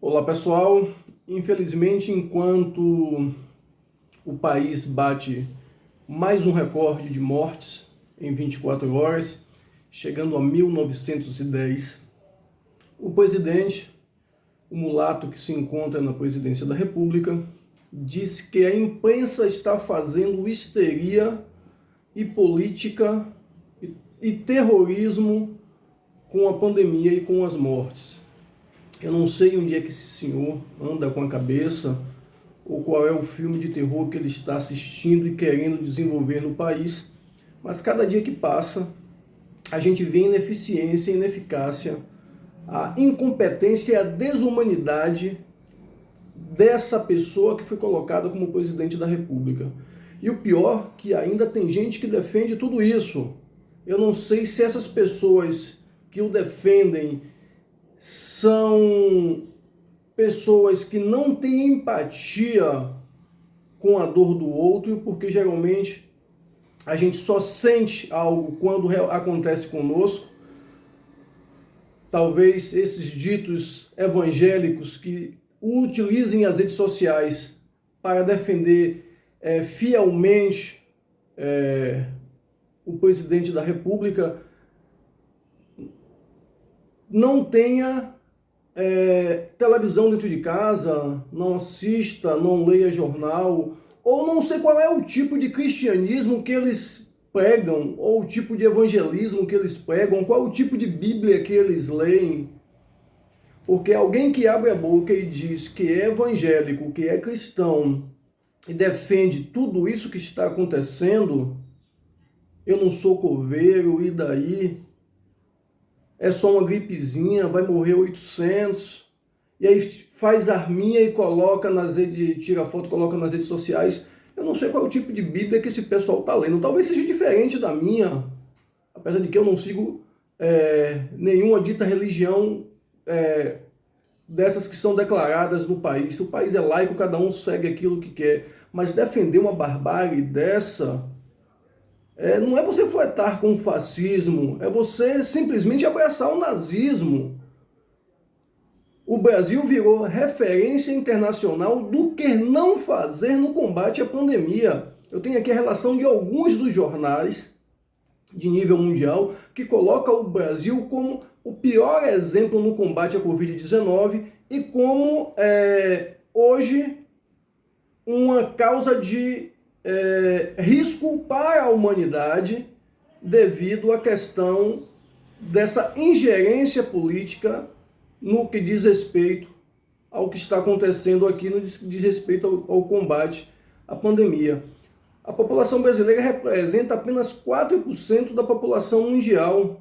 Olá pessoal, infelizmente enquanto o país bate mais um recorde de mortes em 24 horas, chegando a 1910, o presidente, o mulato que se encontra na presidência da República, diz que a imprensa está fazendo histeria e política e terrorismo com a pandemia e com as mortes. Eu não sei onde é que esse senhor anda com a cabeça ou qual é o filme de terror que ele está assistindo e querendo desenvolver no país, mas cada dia que passa a gente vê a ineficiência, a ineficácia, a incompetência e a desumanidade dessa pessoa que foi colocada como presidente da República. E o pior, que ainda tem gente que defende tudo isso. Eu não sei se essas pessoas que o defendem são pessoas que não têm empatia com a dor do outro, porque geralmente a gente só sente algo quando acontece conosco. Talvez esses ditos evangélicos que utilizem as redes sociais para defender fielmente o presidente da República não tenha televisão dentro de casa, não assista, não leia jornal, ou não sei qual é o tipo de cristianismo que eles pregam, ou o tipo de evangelismo que eles pregam, qual é o tipo de Bíblia que eles leem. Porque alguém que abre a boca e diz que é evangélico, que é cristão, e defende tudo isso que está acontecendo, eu não sou coveiro, e daí? É só uma gripezinha, vai morrer 800, e aí faz arminha e coloca nas redes, tira foto, coloca nas redes sociais. Eu não sei qual é o tipo de Bíblia que esse pessoal está lendo. Talvez seja diferente da minha, apesar de que eu não sigo nenhuma dita religião dessas que são declaradas no país. Se o país é laico, cada um segue aquilo que quer. Mas defender uma barbárie dessa não é você flertar com o fascismo, é você simplesmente abraçar o nazismo. O Brasil virou referência internacional do que não fazer no combate à pandemia. Eu tenho aqui a relação de alguns dos jornais de nível mundial que coloca o Brasil como o pior exemplo no combate à Covid-19 e como hoje uma causa de risco para a humanidade devido à questão dessa ingerência política no que diz respeito ao que está acontecendo aqui, no que diz respeito ao combate à pandemia. A população brasileira representa apenas 4% da população mundial.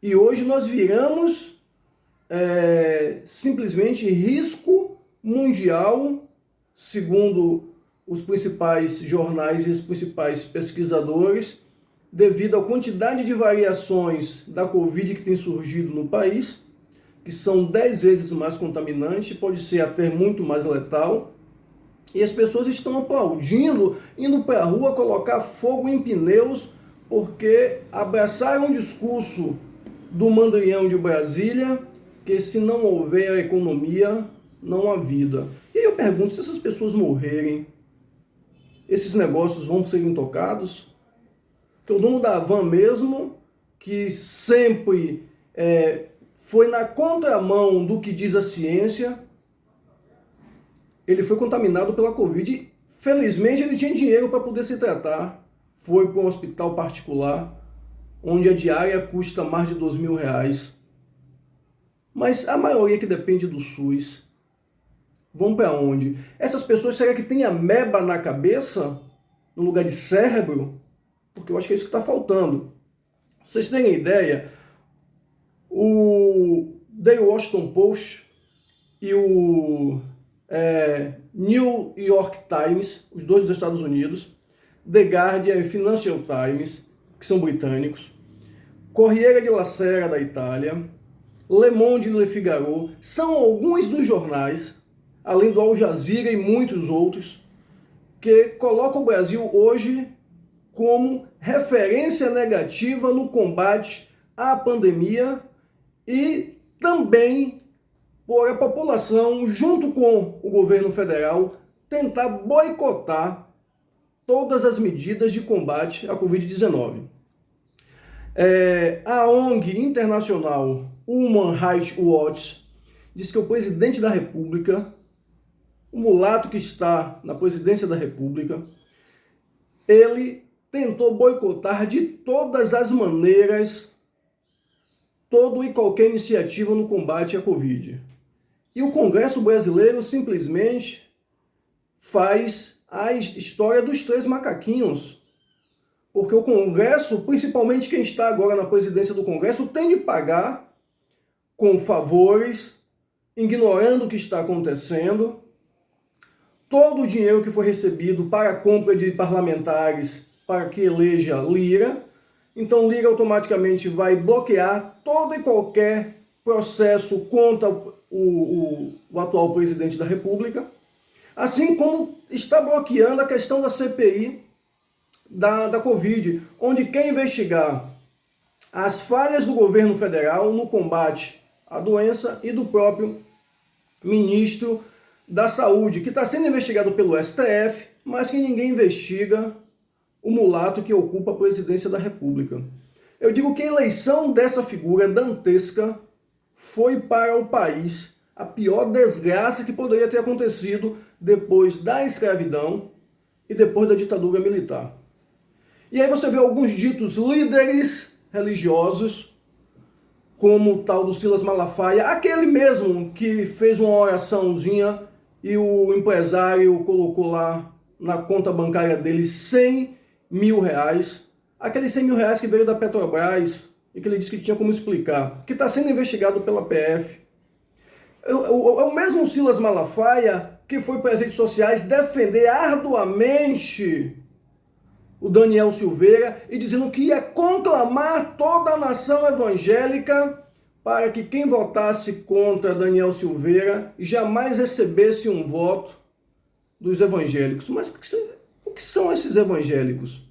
E hoje nós viramos simplesmente risco mundial, segundo os principais jornais e os principais pesquisadores, devido à quantidade de variações da Covid que tem surgido no país, que são 10 vezes mais contaminante, pode ser até muito mais letal, e as pessoas estão aplaudindo, indo para a rua colocar fogo em pneus, porque abraçaram um discurso do mandrião de Brasília, que se não houver a economia, não há vida. E aí eu pergunto, se essas pessoas morrerem, esses negócios vão ser intocados? Porque o dono da van mesmo, que sempre foi na contramão do que diz a ciência, ele foi contaminado pela Covid. Felizmente ele tinha dinheiro para poder se tratar. Foi para um hospital particular, onde a diária custa mais de R$ 2.000. Mas a maioria que depende do SUS vão para onde? Essas pessoas, será que tem ameba na cabeça, no lugar de cérebro? Porque eu acho que é isso que está faltando. Pra vocês terem ideia, o The Washington Post e o New York Times, os dois dos Estados Unidos, The Guardian e Financial Times, que são britânicos, Corriere della Sera da Itália, Le Monde e Le Figaro, são alguns dos jornais, além do Al Jazeera e muitos outros, que colocam o Brasil hoje como referência negativa no combate à pandemia e também por a população, junto com o governo federal, tentar boicotar todas as medidas de combate à Covid-19. A ONG internacional Human Rights Watch diz que o presidente da República, o mulato que está na presidência da República, ele tentou boicotar de todas as maneiras toda e qualquer iniciativa no combate à Covid. E o Congresso brasileiro simplesmente faz a história dos três macaquinhos. Porque o Congresso, principalmente quem está agora na presidência do Congresso, tem de pagar com favores, ignorando o que está acontecendo. Todo o dinheiro que foi recebido para a compra de parlamentares para que eleja Lira. Então Lira automaticamente vai bloquear todo e qualquer processo contra o atual presidente da República. Assim como está bloqueando a questão da CPI da Covid, onde quer investigar as falhas do governo federal no combate à doença e do próprio ministro da Saúde, que está sendo investigado pelo STF, mas que ninguém investiga o mulato que ocupa a presidência da República. Eu digo que a eleição dessa figura dantesca foi para o país a pior desgraça que poderia ter acontecido depois da escravidão e depois da ditadura militar. E aí você vê alguns ditos líderes religiosos, como o tal do Silas Malafaia, aquele mesmo que fez uma oraçãozinha e o empresário colocou lá na conta bancária dele R$100 mil, aqueles R$100 mil que veio da Petrobras e que ele disse que tinha como explicar, que está sendo investigado pela PF. É o mesmo Silas Malafaia que foi para as redes sociais defender arduamente o Daniel Silveira e dizendo que ia conclamar toda a nação evangélica para que quem votasse contra Daniel Silveira jamais recebesse um voto dos evangélicos. Mas o que são esses evangélicos?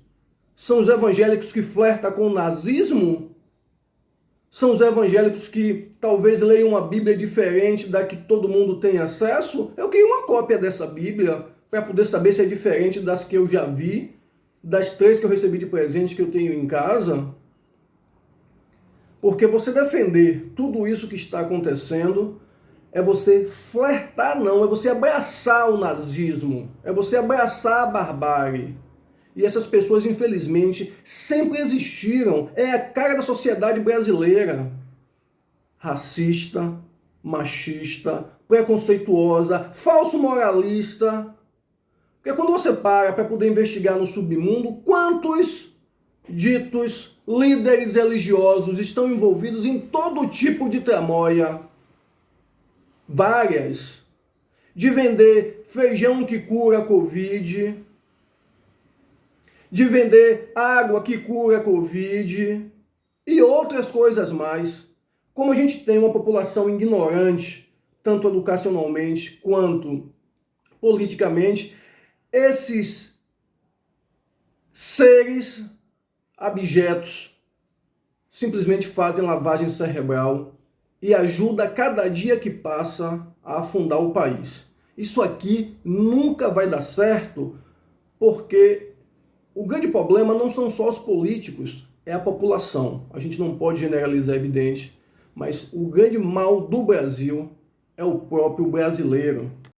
São os evangélicos que flertam com o nazismo? São os evangélicos que talvez leiam uma Bíblia diferente da que todo mundo tem acesso? Eu queria uma cópia dessa Bíblia para poder saber se é diferente das que eu já vi, das 3 que eu recebi de presente que eu tenho em casa. Porque você defender tudo isso que está acontecendo é você flertar, não, é você abraçar o nazismo, é você abraçar a barbárie. E essas pessoas, infelizmente, sempre existiram. É a cara da sociedade brasileira. Racista, machista, preconceituosa, falso moralista. Porque quando você para poder investigar no submundo, quantos ditos líderes religiosos estão envolvidos em todo tipo de tramóia? Várias. De vender feijão que cura a Covid, de vender água que cura a Covid e outras coisas mais. Como a gente tem uma população ignorante, tanto educacionalmente quanto politicamente, esses seres abjetos simplesmente fazem lavagem cerebral e ajuda cada dia que passa a afundar o país. Isso aqui nunca vai dar certo, porque o grande problema não são só os políticos, é a população. A gente não pode generalizar, é evidente, mas o grande mal do Brasil é o próprio brasileiro.